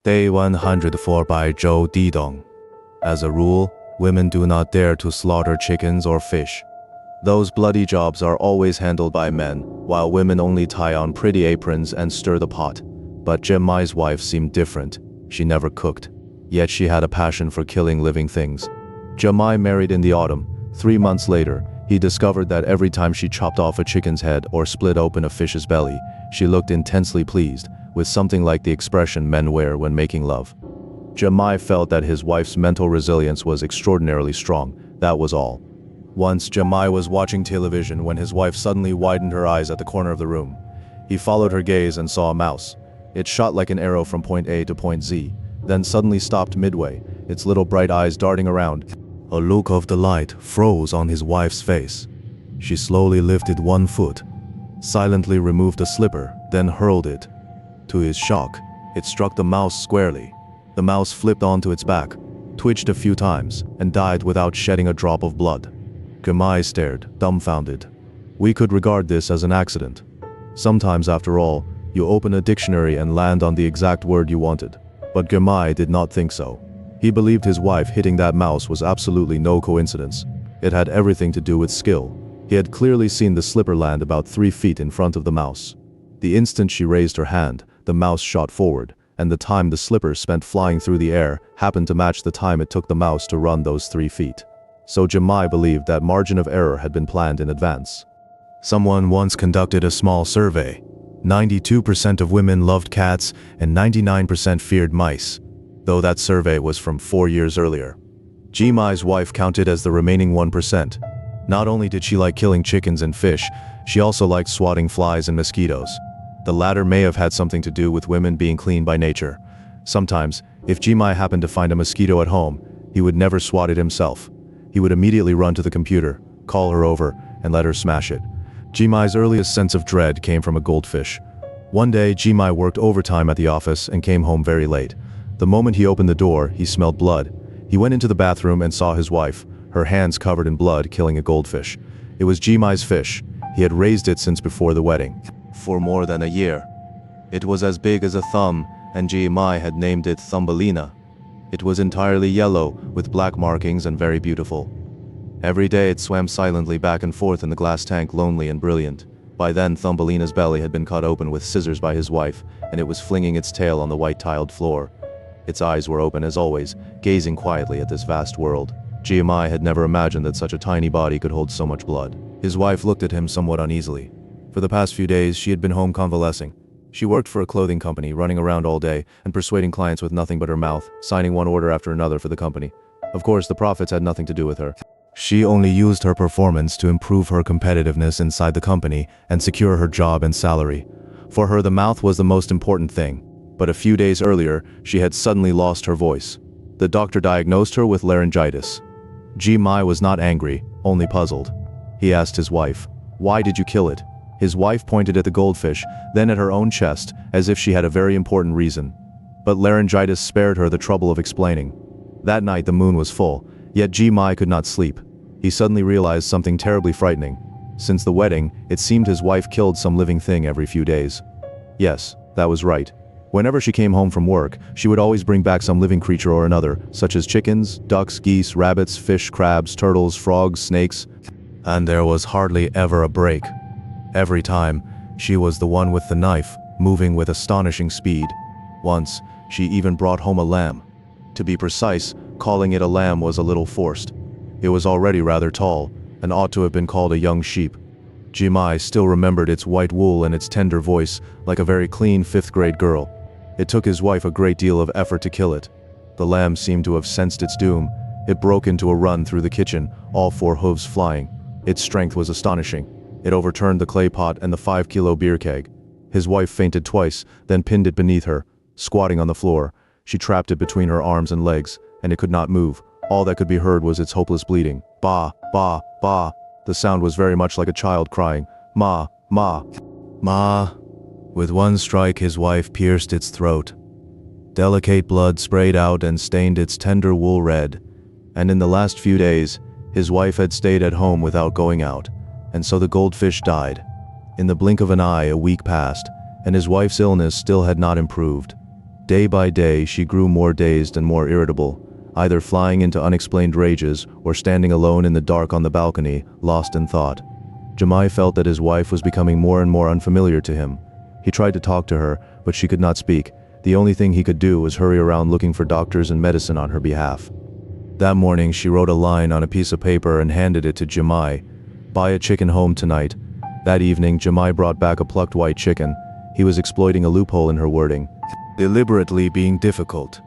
Day 104 by Zhou Dedong. As a rule, women do not dare to slaughter chickens or fish. Those bloody jobs are always handled by men, while women only tie on pretty aprons and stir the pot. But Jemmai's wife seemed different. She never cooked. Yet she had a passion for killing living things. Jemmai married in the autumn. 3 months later, he discovered that every time she chopped off a chicken's head or split open a fish's belly, she looked intensely pleased, with something like the expression men wear when making love. Jemmai felt that his wife's mental resilience was extraordinarily strong, that was all. Once Jemmai was watching television when his wife suddenly widened her eyes at the corner of the room. He followed her gaze and saw a mouse. It shot like an arrow from point A to point Z, then suddenly stopped midway, its little bright eyes darting around. A look of delight froze on his wife's face. She slowly lifted one foot, silently removed a slipper, then hurled it. To his shock, it struck the mouse squarely. The mouse flipped onto its back, twitched a few times, and died without shedding a drop of blood. Jemmai stared, dumbfounded. We could regard this as an accident. Sometimes, after all, you open a dictionary and land on the exact word you wanted. But Jemmai did not think so. He believed his wife hitting that mouse was absolutely no coincidence. It had everything to do with skill. He had clearly seen the slipper land about 3 feet in front of the mouse. The instant she raised her hand, the mouse shot forward, and the time the slipper spent flying through the air happened to match the time it took the mouse to run those 3 feet. So Jemmai believed that margin of error had been planned in advance. Someone once conducted a small survey. 92% of women loved cats and 99% feared mice, though that survey was from 4 years earlier. Jemmai's wife counted as the remaining 1%. Not only did she like killing chickens and fish, she also liked swatting flies and mosquitoes. The latter may have had something to do with women being clean by nature. Sometimes, if Jemmai happened to find a mosquito at home, he would never swat it himself. He would immediately run to the computer, call her over, and let her smash it. Jemmai's earliest sense of dread came from a goldfish. One day, Jemmai worked overtime at the office and came home very late. The moment he opened the door, he smelled blood. He went into the bathroom and saw his wife, her hands covered in blood, killing a goldfish. It was Jemmai's fish. He had raised it since before the wedding. For more than a year. It was as big as a thumb, and Jemmai had named it Thumbelina. It was entirely yellow, with black markings and very beautiful. Every day it swam silently back and forth in the glass tank, lonely and brilliant. By then Thumbelina's belly had been cut open with scissors by his wife, and it was flinging its tail on the white tiled floor. Its eyes were open as always, gazing quietly at this vast world. Jemmai had never imagined that such a tiny body could hold so much blood. His wife looked at him somewhat uneasily. For the past few days, she had been home convalescing. She worked for a clothing company, running around all day and persuading clients with nothing but her mouth, signing one order after another for the company. Of course, the profits had nothing to do with her. She only used her performance to improve her competitiveness inside the company and secure her job and salary. For her, the mouth was the most important thing. But a few days earlier, she had suddenly lost her voice. The doctor diagnosed her with laryngitis. Jemmai was not angry, only puzzled. He asked his wife, "Why did you kill it?" His wife pointed at the goldfish, then at her own chest, as if she had a very important reason. But laryngitis spared her the trouble of explaining. That night the moon was full, yet Jemmai could not sleep. He suddenly realized something terribly frightening. Since the wedding, it seemed his wife killed some living thing every few days. Yes, that was right. Whenever she came home from work, she would always bring back some living creature or another, such as chickens, ducks, geese, rabbits, fish, crabs, turtles, frogs, snakes. And there was hardly ever a break. Every time, she was the one with the knife, moving with astonishing speed. Once, she even brought home a lamb. To be precise, calling it a lamb was a little forced. It was already rather tall, and ought to have been called a young sheep. Jemmai still remembered its white wool and its tender voice, like a very clean 5th-grade girl. It took his wife a great deal of effort to kill it. The lamb seemed to have sensed its doom. It broke into a run through the kitchen, all 4 hooves flying. Its strength was astonishing. It overturned the clay pot and the 5-kilo beer keg. His wife fainted twice, then pinned it beneath her. Squatting on the floor, she trapped it between her arms and legs, and it could not move. All that could be heard was its hopeless bleating. Ba, ba, ba. The sound was very much like a child crying, "Ma, ma, ma." With one strike, his wife pierced its throat. Delicate blood sprayed out and stained its tender wool red. And in the last few days, his wife had stayed at home without going out. And so the goldfish died. In the blink of an eye, a week passed, and his wife's illness still had not improved. Day by day, she grew more dazed and more irritable, either flying into unexplained rages or standing alone in the dark on the balcony, lost in thought. Jemai felt that his wife was becoming more and more unfamiliar to him. He tried to talk to her, but she could not speak. The only thing he could do was hurry around looking for doctors and medicine on her behalf. That morning, she wrote a line on a piece of paper and handed it to Jemai. "Buy a chicken home tonight." That evening, Jemai brought back a plucked white chicken. He was exploiting a loophole in her wording, deliberately being difficult.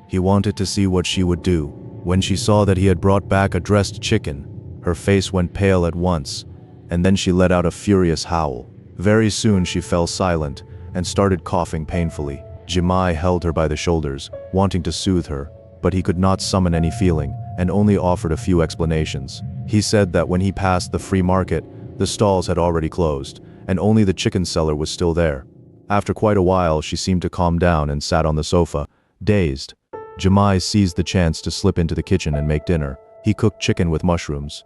He wanted to see what she would do. When she saw that he had brought back a dressed chicken, her face went pale at once, and then she let out a furious howl. Very soon she fell silent and started coughing painfully. Jemai held her by the shoulders, wanting to soothe her, but he could not summon any feeling and only offered a few explanations. He said that when he passed the free market, the stalls had already closed, and only the chicken seller was still there. After quite a while, she seemed to calm down and sat on the sofa, dazed. Jemai seized the chance to slip into the kitchen and make dinner. He cooked chicken with mushrooms.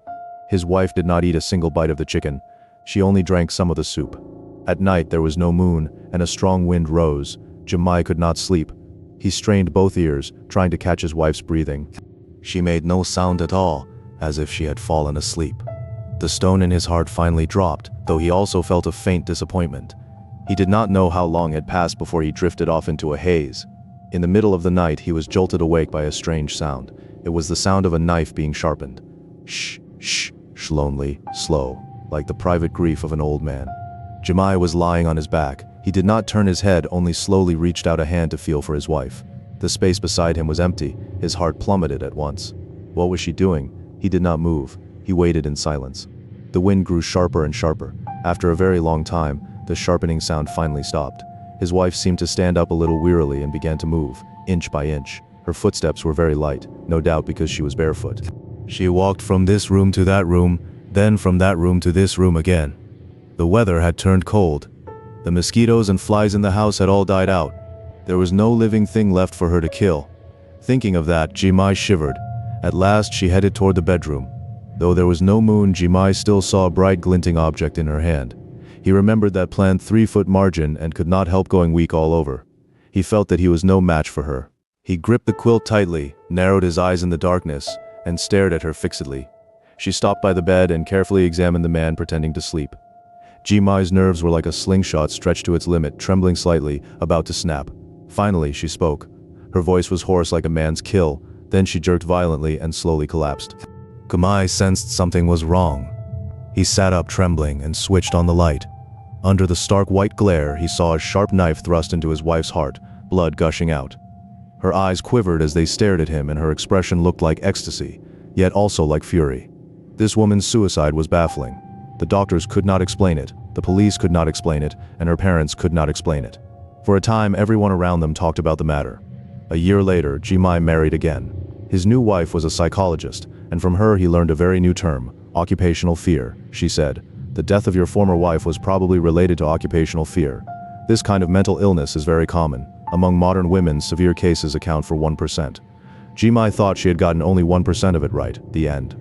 His wife did not eat a single bite of the chicken. She only drank some of the soup. At night, there was no moon, and a strong wind rose. Jemai could not sleep. He strained both ears, trying to catch his wife's breathing. She made no sound at all, as if she had fallen asleep. The stone in his heart finally dropped, though he also felt a faint disappointment. He did not know how long had passed before he drifted off into a haze. In the middle of the night, he was jolted awake by a strange sound. It was the sound of a knife being sharpened. Shh, shh, lonely, slow, like the private grief of an old man. Jemai was lying on his back. He did not turn his head, only slowly reached out a hand to feel for his wife. The space beside him was empty. His heart plummeted at once. What was she doing? He did not move. He waited in silence. The wind grew sharper and sharper. After a very long time, the sharpening sound finally stopped. His wife seemed to stand up a little wearily and began to move, inch by inch. Her footsteps were very light, no doubt because she was barefoot. She walked from this room to that room, then from that room to this room again. The weather had turned cold. The mosquitoes and flies in the house had all died out. There was no living thing left for her to kill. Thinking of that, Jemai shivered. At last, she headed toward the bedroom. Though there was no moon, Jemai still saw a bright glinting object in her hand. He remembered that planned 3-foot margin and could not help going weak all over. He felt that he was no match for her. He gripped the quilt tightly, narrowed his eyes in the darkness, and stared at her fixedly. She stopped by the bed and carefully examined the man pretending to sleep. Jemai's nerves were like a slingshot stretched to its limit, trembling slightly, about to snap. Finally, she spoke. Her voice was hoarse like a man's kill, then she jerked violently and slowly collapsed. Jemai sensed something was wrong. He sat up trembling and switched on the light. Under the stark white glare, he saw a sharp knife thrust into his wife's heart, blood gushing out. Her eyes quivered as they stared at him, and her expression looked like ecstasy, yet also like fury. This woman's suicide was baffling. The doctors could not explain it, the police could not explain it, and her parents could not explain it. For a time, everyone around them talked about the matter. A year later, Jemai married again. His new wife was a psychologist, and from her he learned a very new term, occupational fear. She said, "The death of your former wife was probably related to occupational fear. This kind of mental illness is very common. Among modern women, severe cases account for 1%. Jemai thought she had gotten only 1% of it right. The end."